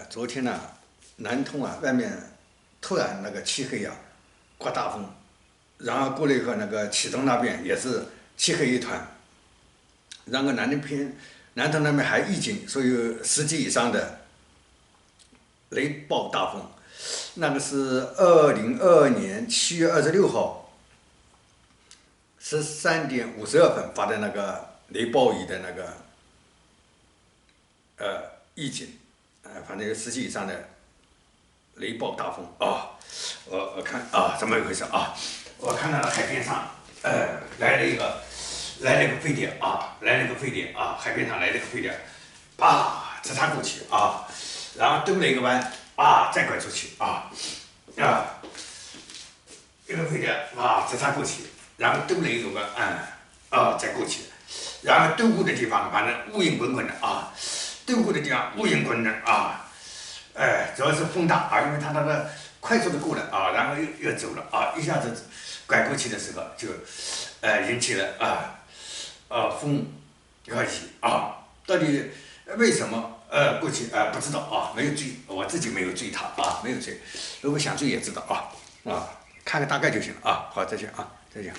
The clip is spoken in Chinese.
昨天呢，南通啊，外面突然那个漆黑呀、刮大风，然后过了以后，那个启东那边也是漆黑一团，然后南通那边还预警，说有10级以上的雷暴大风。那个是2022年7月26号13点52分发的那个雷暴雨的那个预警，反正有10级以上的雷暴大风啊。我看啊，怎么一回事啊？我看到了海边上，来了一个飞碟啊，海边上来了一个飞碟，啪，直插过去啊，然后兜了一个弯啊，再拐出去啊，一个飞碟啊，直插过去，然后兜了一个弯，再过去，然后兜过的地方反正乌云滚滚的啊，兜过的地方乌云滚滚啊，主要是风大啊，因为它那个快速的过了啊，然后又走了啊，一下子拐过去的时候就引起了风和雨啊，到底为什么过去不知道啊，没有追，我自己没有追它啊，没有追，如果想追也知道啊，看个大概就行了啊，好，再见啊，再见。